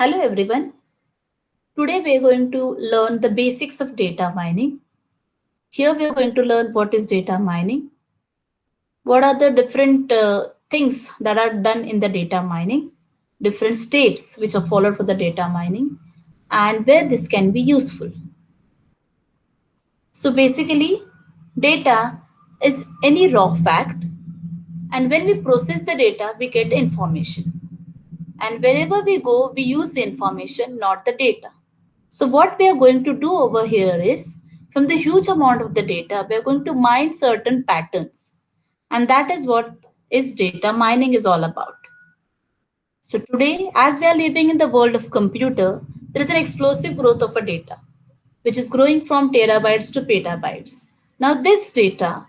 Hello everyone. Today we are going to learn the basics of data mining. Here we are going to learn what is data mining, what are the different things that are done in the data mining, different steps which are followed for the data mining, and where this can be useful. So basically, data is any raw fact, and when we process the data, we get the information. And wherever we go, we use the information, not the data. So what we are going to do over here is, from the huge amount of the data, we are going to mine certain patterns. And that is what is data mining is all about. So today, as we are living in the world of computer, there is an explosive growth of a data, which is growing from terabytes to petabytes. Now this data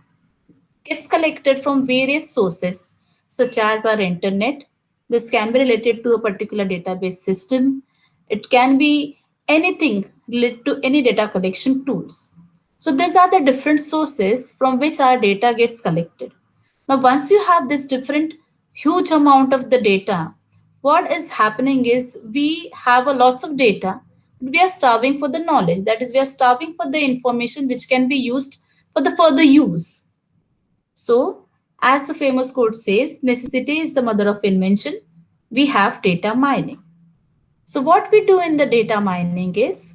gets collected from various sources, such as our internet. This can be related to a particular database system. It can be anything related to any data collection tools. So these are the different sources from which our data gets collected. Now, once you have this different huge amount of the data, what is happening is we have a lots of data. We are starving for the knowledge. That is, we are starving for the information which can be used for the further use. So, as the famous quote says, necessity is the mother of invention. We have data mining. So, what we do in the data mining is,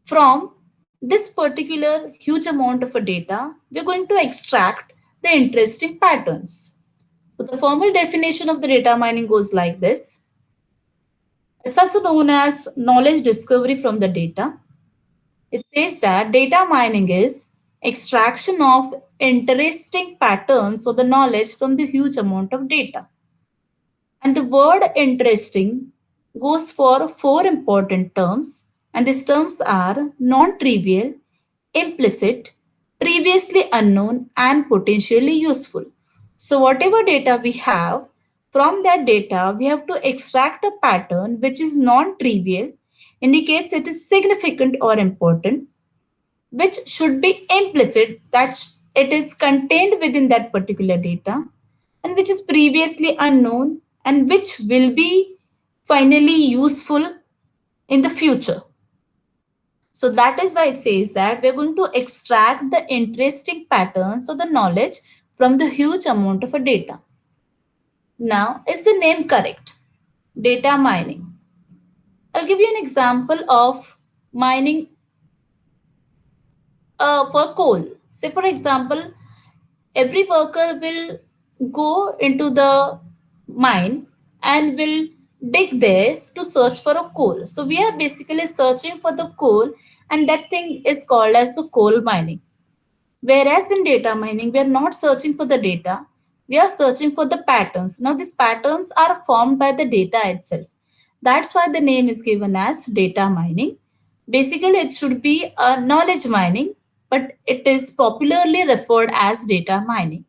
from this particular huge amount of a data, we're going to extract the interesting patterns. So, the formal definition of the data mining goes like this. It's also known as knowledge discovery from the data. It says that data mining is extraction of interesting patterns or the knowledge from the huge amount of data. And the word interesting goes for four important terms, and these terms are non-trivial, implicit, previously unknown, and potentially useful. So whatever data we have, from that data, we have to extract a pattern which is non-trivial, indicates it is significant or important, which should be implicit, that it is contained within that particular data, and which is previously unknown and which will be finally useful in the future. So that is why it says that we're going to extract the interesting patterns or the knowledge from the huge amount of a data. Now, is the name correct? Data mining. I'll give you an example of mining for coal. Say, for example, every worker will go into the mine and will dig there to search for a coal. So we are basically searching for the coal, and that thing is called as the coal mining. Whereas in data mining, we are not searching for the data, we are searching for the patterns. Now these patterns are formed by the data itself. That's why the name is given as data mining. Basically, it should be a knowledge mining, but it is popularly referred as data mining.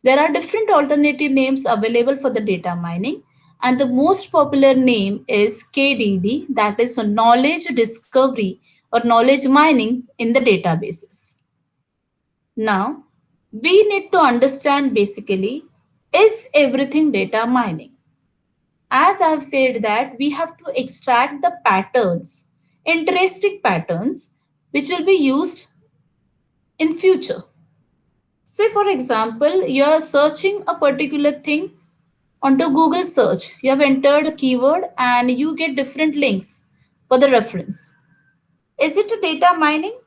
There are different alternative names available for the data mining, and the most popular name is KDD, that is knowledge discovery or knowledge mining in the databases. Now, we need to understand basically, is everything data mining? As I've said that we have to extract the patterns, interesting patterns, which will be used in future. Say for example, you are searching a particular thing onto Google search. You have entered a keyword and you get different links for the reference. Is it a data mining?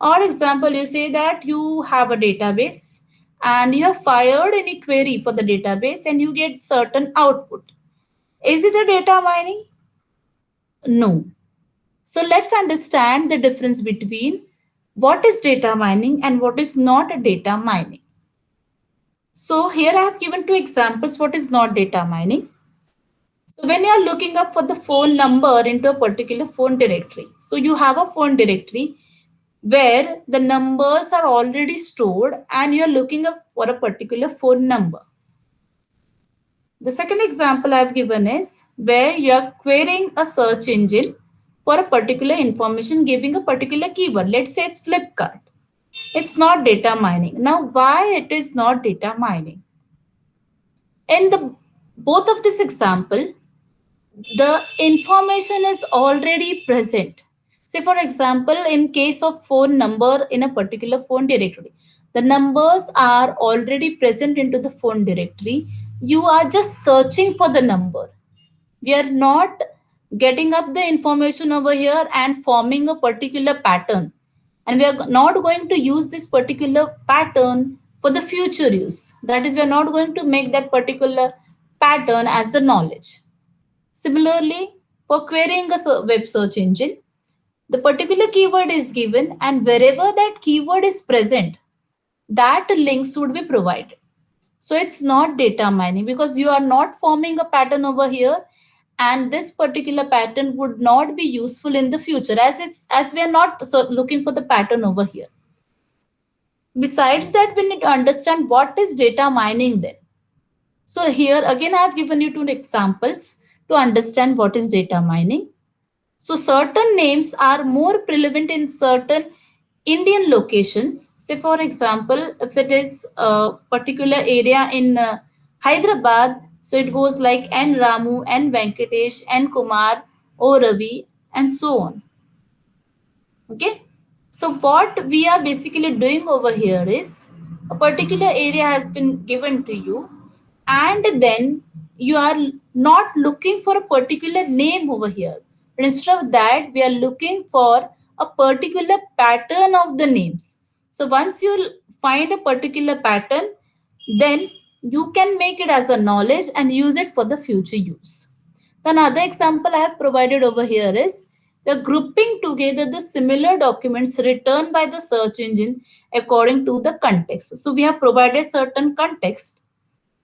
Or example, you say that you have a database and you have fired any query for the database and you get certain output. Is it a data mining? No. So let's understand the difference between what is data mining and what is not a data mining. So here I have given two examples what is not data mining. So when you are looking up for the phone number into a particular phone directory, so you have a phone directory where the numbers are already stored and you're looking up for a particular phone number. The second example I've given is where you're querying a search engine for a particular information giving a particular keyword. Let's say it's Flipkart. It's not data mining. Now, why it is not data mining? In the both of this example, The information is already present. Say, for example, in case of phone number in a particular phone directory, the numbers are already present into the phone directory. You are just searching for the number. We are not getting up the information over here and forming a particular pattern. And we are not going to use this particular pattern for the future use. That is, we are not going to make that particular pattern as the knowledge. Similarly, for querying a web search engine, the particular keyword is given, and wherever that keyword is present, that links would be provided. So it's not data mining because you are not forming a pattern over here, and this particular pattern would not be useful in the future as we are not looking for the pattern over here. Besides that, we need to understand what is data mining then. So here again, I have given you two examples to understand what is data mining. So certain names are more prevalent in certain Indian locations. Say, for example, if it is a particular area in Hyderabad, so it goes like N Ramu, N Venkatesh, N Kumar, O Ravi, and so on. Okay. So what we are basically doing over here is a particular area has been given to you, and then you are not looking for a particular name over here. But instead of that, we are looking for a particular pattern of the names. So once you find a particular pattern, then you can make it as a knowledge and use it for the future use. Another example I have provided over here is we are grouping together the similar documents returned by the search engine according to the context. So we have provided certain context,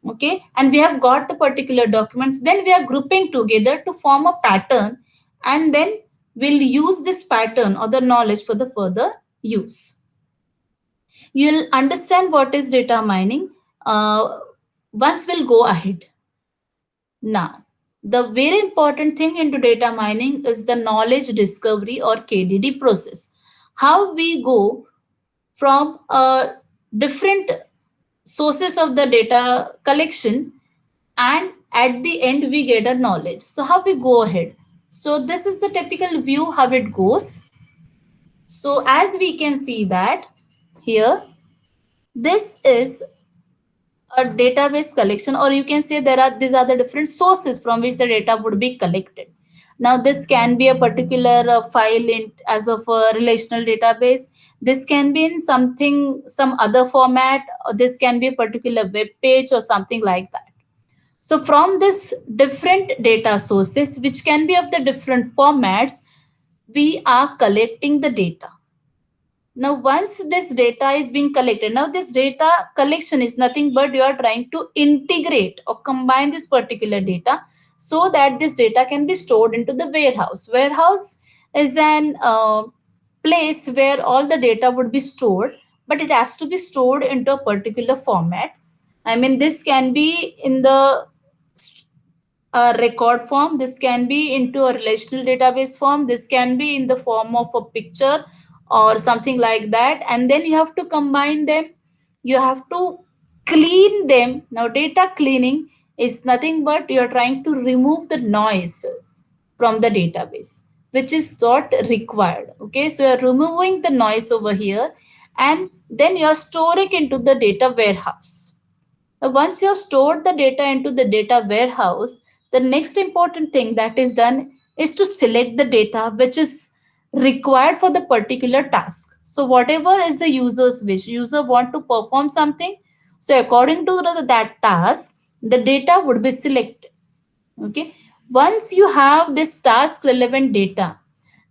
okay, and we have got the particular documents. Then we are grouping together to form a pattern, and then we'll use this pattern or the knowledge for the further use. You'll understand what is data mining once we'll go ahead. Now, the very important thing into data mining is the knowledge discovery or KDD process. How we go from different sources of the data collection, and at the end we get a knowledge. So how we go ahead? So this is the typical view how it goes. So as we can see that here, this is a database collection, or you can say these are the different sources from which the data would be collected. Now this can be a particular file in as of a relational database. This can be in some other format, or this can be a particular web page or something like that. So from this different data sources, which can be of the different formats, we are collecting the data. Now, once this data is being collected, now this data collection is nothing but you are trying to integrate or combine this particular data so that this data can be stored into the warehouse. Warehouse is an place where all the data would be stored, but it has to be stored into a particular format. I mean, this can be in the a record form, this can be into a relational database form, this can be in the form of a picture or something like that, and then you have to combine them, you have to clean them. Now data cleaning is nothing but you're trying to remove the noise from the database, which is not required. Okay, so you're removing the noise over here, and then you're storing into the data warehouse. Now, once you have stored the data into the data warehouse, the next important thing that is done is to select the data which is required for the particular task. So whatever is the user's wish, user want to perform something. So according to that task, the data would be selected. Okay. Once you have this task relevant data,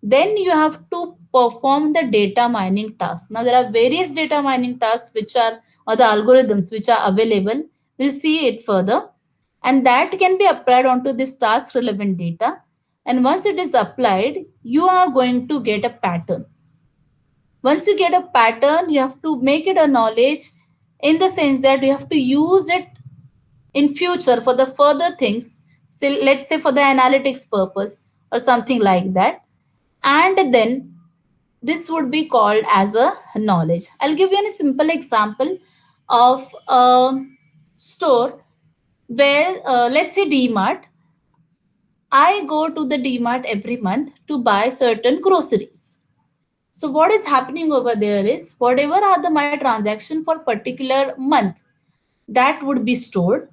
then you have to perform the data mining task. Now there are various data mining tasks which are, or the algorithms which are available. We'll see it further, and that can be applied onto this task relevant data. And once it is applied, you are going to get a pattern. Once you get a pattern, you have to make it a knowledge in the sense that you have to use it in future for the further things. So let's say for the analytics purpose or something like that. And then this would be called as a knowledge. I'll give you a simple example of a store where let's say DMart. I go to the DMart every month to buy certain groceries. So what is happening over there is whatever are the my transaction for particular month, that would be stored.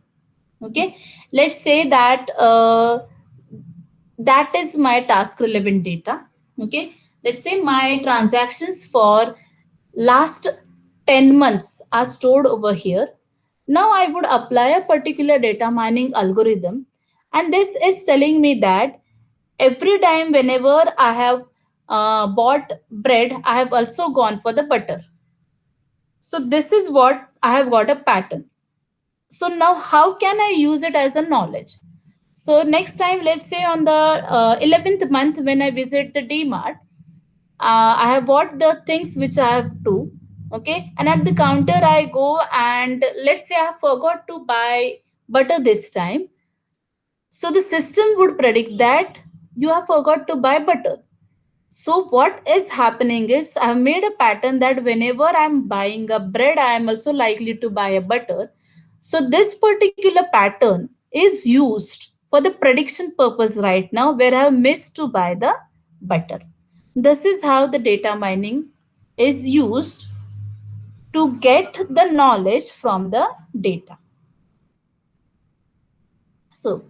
Okay, let's say that that is my task relevant data. Okay, let's say my transactions for last 10 months are stored over here. Now I would apply a particular data mining algorithm, and this is telling me that every time whenever I have bought bread, I have also gone for the butter. So this is what I have got a pattern. So now how can I use it as a knowledge? So next time, let's say on the 11th month when I visit the DMart, I have bought the things which I have to. Okay, and at the counter I go, and let's say I have forgot to buy butter this time. So the system would predict that you have forgot to buy butter. So what is happening is I've made a pattern that whenever I'm buying a bread, I am also likely to buy a butter. So this particular pattern is used for the prediction purpose right now, where I have missed to buy the butter. This is how the data mining is used to get the knowledge from the data. So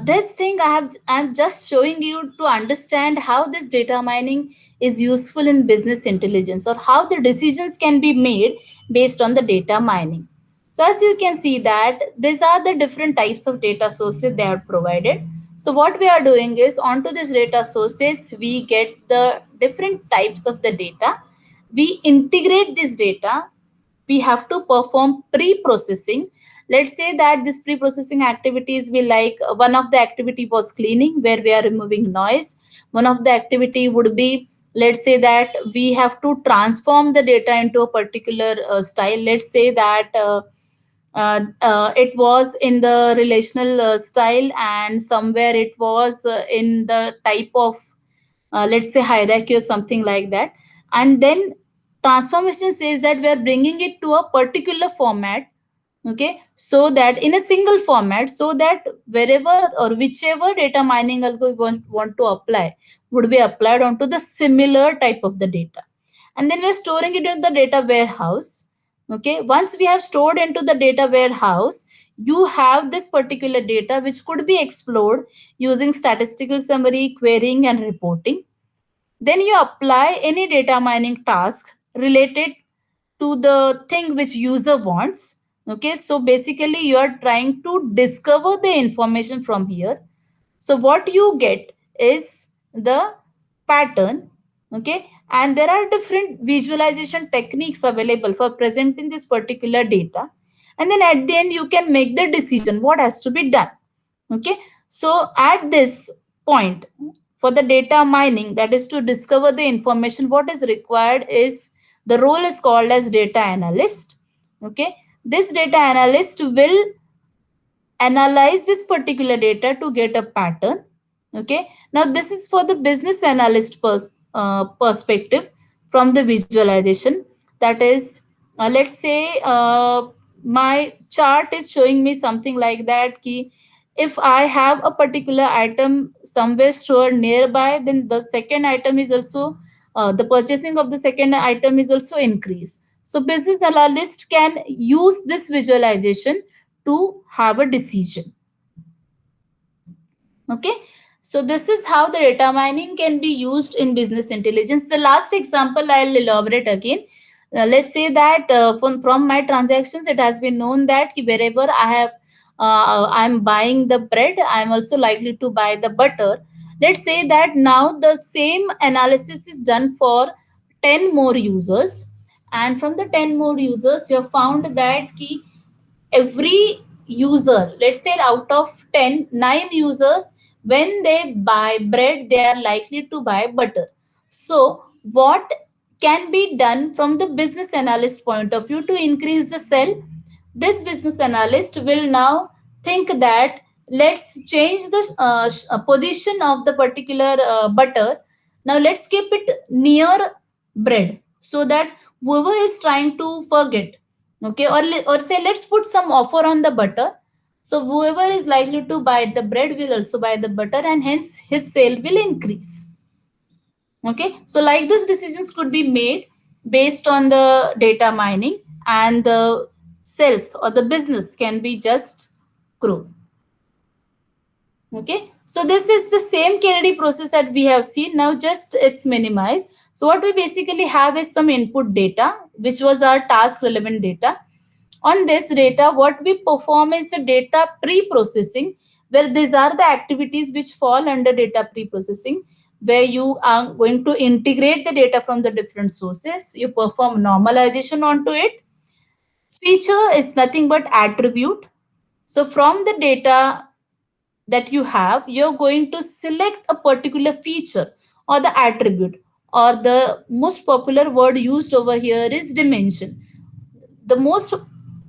this thing I'm just showing you to understand how this data mining is useful in business intelligence, or how the decisions can be made based on the data mining. So as you can see that these are the different types of data sources they are provided. So what we are doing is, onto this data sources we get the different types of the data. We integrate this data. We have to perform pre-processing. Let's say that this pre-processing activities, we like one of the activity was cleaning, where we are removing noise. One of the activity would be, let's say that we have to transform the data into a particular style. Let's say that it was in the relational style, and somewhere it was in the type of let's say hierarchy or something like that. And then transformation says that we are bringing it to a particular format. Okay, so that in a single format, so that wherever or whichever data mining algorithm want to apply would be applied onto the similar type of the data. And then we're storing it in the data warehouse. Okay, once we have stored into the data warehouse, you have this particular data which could be explored using statistical summary, querying, and reporting. Then you apply any data mining task related to the thing which user wants. Okay, so basically you are trying to discover the information from here. So what you get is the pattern. Okay, and there are different visualization techniques available for presenting this particular data. And then at the end you can make the decision what has to be done. Okay, so at this point, for the data mining, that is to discover the information, what is required is, the role is called as data analyst. Okay, this data analyst will analyze this particular data to get a pattern. Okay, now this is for the business analyst perspective from the visualization. That is, let's say my chart is showing me something like that ki, if I have a particular item somewhere stored nearby, then the second item is also the purchasing of the second item is also increased. So business analyst can use this visualization to have a decision. Okay, so this is how the data mining can be used in business intelligence. The last example I'll elaborate again. Let's say that from my transactions, it has been known that wherever I'm buying the bread, I'm also likely to buy the butter. Let's say that now the same analysis is done for 10 more users, and from the 10 more users, you have found that every user, let's say out of 10, 9 users, when they buy bread, they are likely to buy butter. So what can be done from the business analyst point of view to increase the sale? This business analyst will now think that let's change the position of the particular butter. Now let's keep it near bread, so that whoever is trying to forget, okay, or say let's put some offer on the butter. So whoever is likely to buy the bread will also buy the butter, and hence his sale will increase. Okay, so like this decisions could be made based on the data mining, and the sales or the business can be just grow. Okay, so this is the same KDD process that we have seen. Now just it's minimized. So what we basically have is some input data, which was our task relevant data. On this data, what we perform is the data pre-processing, where these are the activities which fall under data pre-processing, where you are going to integrate the data from the different sources. You perform normalization onto it. Feature is nothing but attribute. So from the data that you have, you're going to select a particular feature or the attribute, or the most popular word used over here is dimension. The most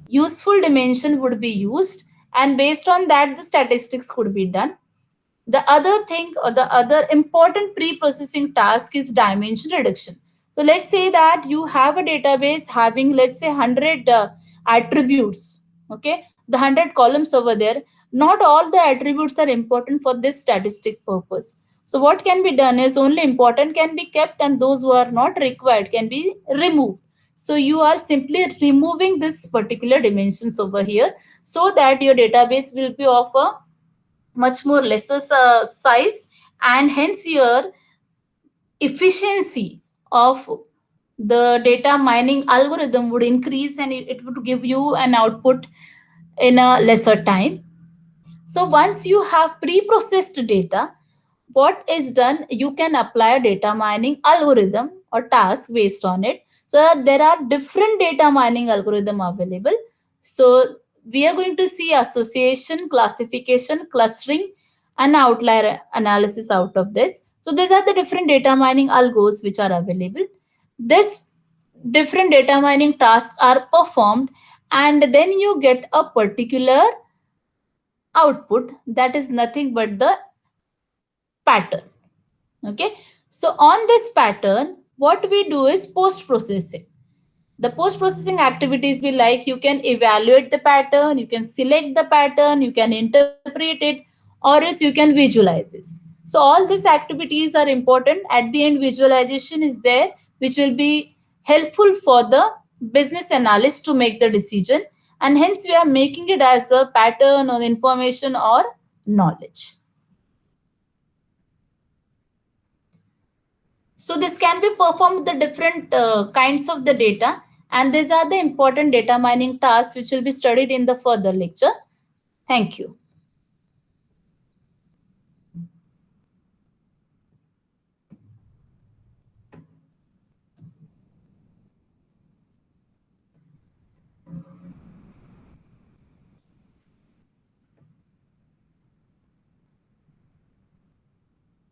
useful dimension would be used, and based on that the statistics could be done. The other thing, or the other important pre-processing task, is dimension reduction. So let's say that you have a database having, let's say, 100 attributes. Okay, the 100 columns over there, not all the attributes are important for this statistic purpose. So what can be done is only important can be kept, and those who are not required can be removed. So you are simply removing this particular dimensions over here, so that your database will be of a much more lesser size, and hence your efficiency of the data mining algorithm would increase, and it would give you an output in a lesser time. So once you have pre-processed data, what is done, you can apply a data mining algorithm or task based on it. So there are different data mining algorithm available. So we are going to see association, classification, clustering, and outlier analysis out of this. So these are the different data mining algos which are available. This different data mining tasks are performed, and then you get a particular output that is nothing but the pattern. Okay, so on this pattern, what we do is post processing. The post processing activities we like, you can evaluate the pattern, you can select the pattern, you can interpret it, or else you can visualize this. So all these activities are important. At the end, visualization is there, which will be helpful for the business analyst to make the decision, and hence we are making it as a pattern or information or knowledge. So this can be performed with the different kinds of the data, and these are the important data mining tasks which will be studied in the further lecture. Thank you.